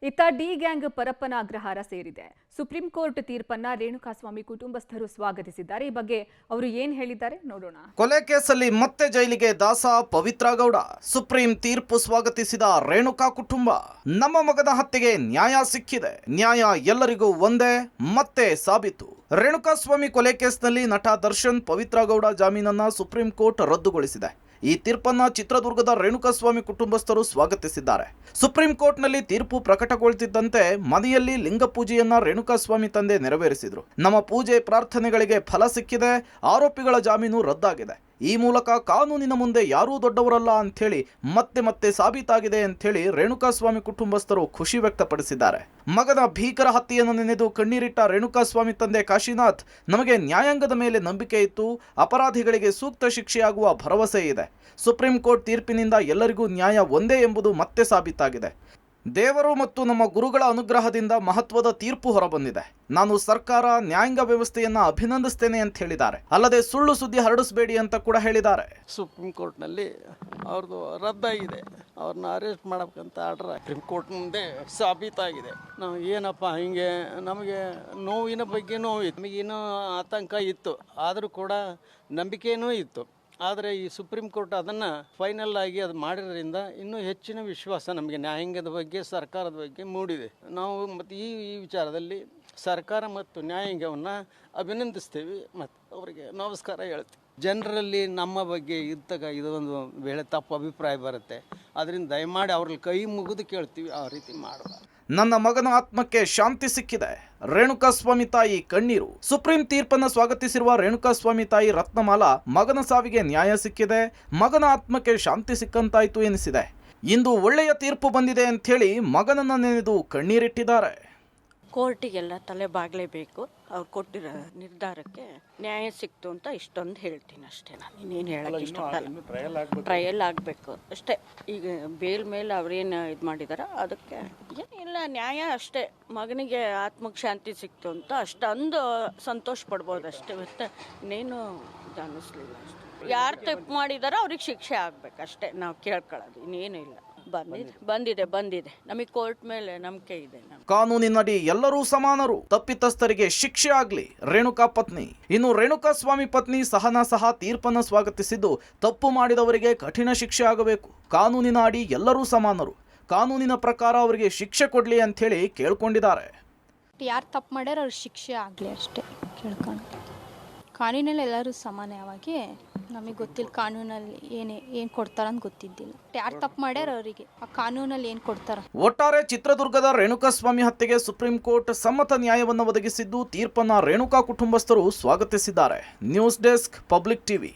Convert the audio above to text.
ಇತ್ತ D gang Parappana Agrahara ಸೇರಿದೆ. Supreme court ತೀರ್ಪನ್ನ Renukaswamy ಕುಟುಂಬಸ್ಥರು ಸ್ವಾಗತಿಸಿದ್ದಾರೆ. ಈ ಬಗ್ಗೆ ಅವರು ಏನ್ ಹೇಳಿದ್ದಾರೆ ನೋಡೋಣ. ಕೊಲೆ ಕೇಸಲ್ಲಿ ಮತ್ತೆ ಜೈಲಿಗೆ ದಾಸ ಪವಿತ್ರ ಗೌಡ. ಸುಪ್ರೀಂ ತೀರ್ಪು ಸ್ವಾಗತಿಸಿದ ರೇಣುಕಾ ಕುಟುಂಬ. ನಮ್ಮ ಮಗನ ಹತ್ಯೆಗೆ ನ್ಯಾಯ ಸಿಕ್ಕಿದೆ. ನ್ಯಾಯ ಎಲ್ಲರಿಗೂ ಒಂದೇ ಮತ್ತೆ ಸಾಬೀತು. ರೇಣುಕಾಸ್ವಾಮಿ ಕೊಲೆ ಕೇಸ್ನಲ್ಲಿ ನಟ ದರ್ಶನ್ ಪವಿತ್ರ ಗೌಡ ಜಾಮೀನನ್ನ ಸುಪ್ರೀಂ ಕೋರ್ಟ್ ರದ್ದುಗೊಳಿಸಿದೆ. ಈ ತೀರ್ಪನ್ನ ಚಿತ್ರದುರ್ಗದ ರೇಣುಕಾಸ್ವಾಮಿ ಕುಟುಂಬಸ್ಥರು ಸ್ವಾಗತಿಸಿದ್ದಾರೆ. ಸುಪ್ರೀಂ ಕೋರ್ಟ್ನಲ್ಲಿ ತೀರ್ಪು ಪ್ರಕಟಗೊಳ್ತಿದ್ದಂತೆ ಮನೆಯಲ್ಲಿ ಲಿಂಗ ಪೂಜೆಯನ್ನ ರೇಣುಕಾಸ್ವಾಮಿ ತಂದೆ ನೆರವೇರಿಸಿದ್ರು. ನಮ್ಮ ಪೂಜೆ ಪ್ರಾರ್ಥನೆಗಳಿಗೆ ಫಲ ಸಿಕ್ಕಿದೆ, ಆರೋಪಿಗಳ ಜಾಮೀನು ರದ್ದಾಗಿದೆ. ಈ ಮೂಲಕ ಕಾನೂನಿನ ಮುಂದೆ ಯಾರೂ ದೊಡ್ಡವರಲ್ಲ ಅಂಥೇಳಿ ಮತ್ತೆ ಸಾಬೀತಾಗಿದೆ ಅಂಥೇಳಿ ರೇಣುಕಾಸ್ವಾಮಿ ಕುಟುಂಬಸ್ಥರು ಖುಷಿ ವ್ಯಕ್ತಪಡಿಸಿದ್ದಾರೆ. ಮಗನ ಭೀಕರ ಹತ್ಯೆಯನ್ನು ನೆನೆದು ಕಣ್ಣೀರಿಟ್ಟ ರೇಣುಕಾಸ್ವಾಮಿ ತಂದೆ ಕಾಶಿನಾಥ್, ನಮಗೆ ನ್ಯಾಯಾಂಗದ ಮೇಲೆ ನಂಬಿಕೆ ಇತ್ತು, ಅಪರಾಧಿಗಳಿಗೆ ಸೂಕ್ತ ಶಿಕ್ಷೆಯಾಗುವ ಭರವಸೆ ಇದೆ. ಸುಪ್ರೀಂ ಕೋರ್ಟ್ ತೀರ್ಪಿನಿಂದ ಎಲ್ಲರಿಗೂ ನ್ಯಾಯ ಒಂದೇ ಎಂಬುದು ಮತ್ತೆ ಸಾಬೀತಾಗಿದೆ. ದೇವರು ಮತ್ತು ನಮ್ಮ ಗುರುಗಳ ಅನುಗ್ರಹದಿಂದ ಮಹತ್ವದ ತೀರ್ಪು ಹೊರಬಂದಿದೆ. ನಾನು ಸರ್ಕಾರ ನ್ಯಾಯಾಂಗ ವ್ಯವಸ್ಥೆಯನ್ನ ಅಭಿನಂದಿಸ್ತೇನೆ ಅಂತ ಹೇಳಿದ್ದಾರೆ. ಅಲ್ಲದೆ ಸುಳ್ಳು ಸುದ್ದಿ ಹರಡಿಸಬೇಡಿ ಅಂತ ಕೂಡ ಹೇಳಿದ್ದಾರೆ. ಸುಪ್ರೀಂ ಕೋರ್ಟ್ನಲ್ಲಿ ಅವ್ರದ್ದು ರದ್ದಾಗಿದೆ. ಅವ್ರನ್ನ ಅರೆಸ್ಟ್ ಮಾಡಬೇಕಂತ ಆರ್ಡರ್ ಸುಪ್ರೀಂ ಕೋರ್ಟ್ ಮುಂದೆ ಸಾಬೀತಾಗಿದೆ. ನಾವು ಏನಪ್ಪ ಹಿಂಗೆ ನಮಗೆ ನೋವಿನ ಬಗ್ಗೆ ನೋವಿತ್ತು, ನಮಗೇನೋ ಆತಂಕ ಇತ್ತು, ಆದರೂ ಕೂಡ ನಂಬಿಕೆಯೂ ಇತ್ತು. ಆದರೆ ಈ ಸುಪ್ರೀಂ ಕೋರ್ಟ್ ಅದನ್ನು ಫೈನಲ್ ಆಗಿ ಅದು ಮಾಡಿರೋದ್ರಿಂದ ಇನ್ನೂ ಹೆಚ್ಚಿನ ವಿಶ್ವಾಸ ನಮಗೆ ನ್ಯಾಯಾಂಗದ ಬಗ್ಗೆ, ಸರ್ಕಾರದ ಬಗ್ಗೆ ಮೂಡಿದೆ. ನಾವು ಮತ್ತು ಈ ವಿಚಾರದಲ್ಲಿ ಸರ್ಕಾರ ಮತ್ತು ನ್ಯಾಯಾಂಗವನ್ನು ಅಭಿನಂದಿಸ್ತೇವೆ ಮತ್ತು ಅವರಿಗೆ ನಮಸ್ಕಾರ ಹೇಳ್ತೀವಿ. ಜನರಲ್ಲಿ ನಮ್ಮ ಬಗ್ಗೆ ಇದ್ದಾಗ ಇದೊಂದು ವೇಳೆ ತಪ್ಪು ಅಭಿಪ್ರಾಯ ಬರುತ್ತೆ. ಅದರಿಂದ ದಯಮಾಡಿ ಅವ್ರಲ್ಲಿ ಕೈ ಮುಗಿದು ಕೇಳ್ತೀವಿ, ಆ ರೀತಿ ಮಾಡಬಾರ್ದು. ನನ್ನ ಮಗನ ಆತ್ಮಕ್ಕೆ ಶಾಂತಿ ಸಿಕ್ಕಿದೆ. ರೇಣುಕಾಸ್ವಾಮಿ ತಾಯಿ ಕಣ್ಣೀರು. ಸುಪ್ರೀಂ ತೀರ್ಪನ್ನು ಸ್ವಾಗತಿಸಿರುವ ರೇಣುಕಾಸ್ವಾಮಿ ತಾಯಿ ರತ್ನಮಾಲಾ, ಮಗನ ಸಾವಿಗೆ ನ್ಯಾಯ ಸಿಕ್ಕಿದೆ, ಮಗನ ಆತ್ಮಕ್ಕೆ ಶಾಂತಿ ಸಿಕ್ಕಂತಾಯ್ತು ಎನಿಸಿದೆ. ಇಂದು ಒಳ್ಳೆಯ ತೀರ್ಪು ಬಂದಿದೆ ಅಂಥೇಳಿ ಮಗನನ್ನ ನೆನೆದು ಕಣ್ಣೀರಿಟ್ಟಿದ್ದಾರೆ. ಕೋರ್ಟಿಗೆಲ್ಲ ತಲೆ ಬಾಗಲೇಬೇಕು. ಅವ್ರು ಕೊಟ್ಟಿರೋ ನಿರ್ಧಾರಕ್ಕೆ ನ್ಯಾಯ ಸಿಕ್ತು ಅಂತ ಇಷ್ಟೊಂದು ಹೇಳ್ತೀನಿ ಅಷ್ಟೇ. ನಾನು ಇನ್ನೇನು ಹೇಳಕ್ಕೆ ಇಷ್ಟಪಡಲ್ಲ. ಟ್ರಯಲ್ ಆಗಬೇಕು ಅಷ್ಟೇ. ಈಗ ಬೇಲ್ ಮೇಲೆ ಅವ್ರೇನು ಇದು ಮಾಡಿದಾರೋ ಅದಕ್ಕೆ ಏನಿಲ್ಲ, ನ್ಯಾಯ ಅಷ್ಟೇ. ಮಗನಿಗೆ ಆತ್ಮಕ್ಕೆ ಶಾಂತಿ ಸಿಕ್ತು ಅಂತ ಅಷ್ಟೊಂದು ಸಂತೋಷ ಪಡ್ಬೋದು ಅಷ್ಟೇ. ಮತ್ತು ಇನ್ನೇನು ಇದು ಅನ್ನಿಸ್ಲಿಲ್ಲ ಅಷ್ಟೇ. ಯಾರು ತಪ್ಪು ಮಾಡಿದಾರೋ ಅವ್ರಿಗೆ ಶಿಕ್ಷೆ ಆಗ್ಬೇಕಷ್ಟೇ ನಾವು ಕೇಳ್ಕೊಳ್ಳೋದು, ಇನ್ನೇನು ಇಲ್ಲ. ಬಂದಿದೆ ನಮಗೆ ಕೋರ್ಟ್ ಮೇಲೆ ನಂಬಿಕೆ ಇದೆ. ಕಾನೂನಿನಡಿ ಎಲ್ಲರೂ ಸಮಾನರು, ತಪ್ಪಿತಸ್ಥರಿಗೆ ಶಿಕ್ಷೆ ಆಗ್ಲಿ. ರೇಣುಕಾ ಪತ್ನಿ. ಇನ್ನು ರೇಣುಕಾಸ್ವಾಮಿ ಪತ್ನಿ ಸಹನಾ ಸಹ ತೀರ್ಪನ್ನು ಸ್ವಾಗತಿಸಿದ್ದು, ತಪ್ಪು ಮಾಡಿದವರಿಗೆ ಕಠಿಣ ಶಿಕ್ಷೆ ಆಗಬೇಕು. ಕಾನೂನಿನ ಅಡಿ ಎಲ್ಲರೂ ಸಮಾನರು, ಕಾನೂನಿನ ಪ್ರಕಾರ ಅವರಿಗೆ ಶಿಕ್ಷೆ ಕೊಡ್ಲಿ ಅಂತ ಹೇಳಿ ಕೇಳ್ಕೊಂಡಿದ್ದಾರೆ. ಯಾರು ತಪ್ಪು ಮಾಡ್ಯಾರ ಅವ್ರಿಗೆ ಶಿಕ್ಷೆ ಆಗಲಿ ಅಷ್ಟೇ ಕೇಳ್ಕೊಂಡು. ಕಾನೂನಲ್ಲಿ ಎಲ್ಲರೂ ಸಮಾನವಾಗಿ, ನಮಗೆ ಗೊತ್ತಿಲ್ಲ ಕಾನೂನಲ್ಲಿ ಏನು ಕೊಡ್ತಾರಂತ ಗೊತ್ತಿದ್ದಿಲ್ಲ. ಯಾರು ತಪ್ಪು ಮಾಡ್ಯಾರ ಅವರಿಗೆ ಆ ಕಾನೂನಲ್ಲಿ ಏನು ಕೊಡ್ತಾರ. ಒಟ್ಟಾರೆ ಚಿತ್ರದುರ್ಗದ ರೇಣುಕಾಸ್ವಾಮಿ ಹತ್ಯೆಗೆ ಸುಪ್ರೀಂ ಕೋರ್ಟ್ ಸಮ್ಮತ ನ್ಯಾಯವನ್ನು ಒದಗಿಸಿದ್ದು, ತೀರ್ಪನ್ನ ರೇಣುಕಾ ಕುಟುಂಬಸ್ಥರು ಸ್ವಾಗತಿಸಿದ್ದಾರೆ. News desk, public TV.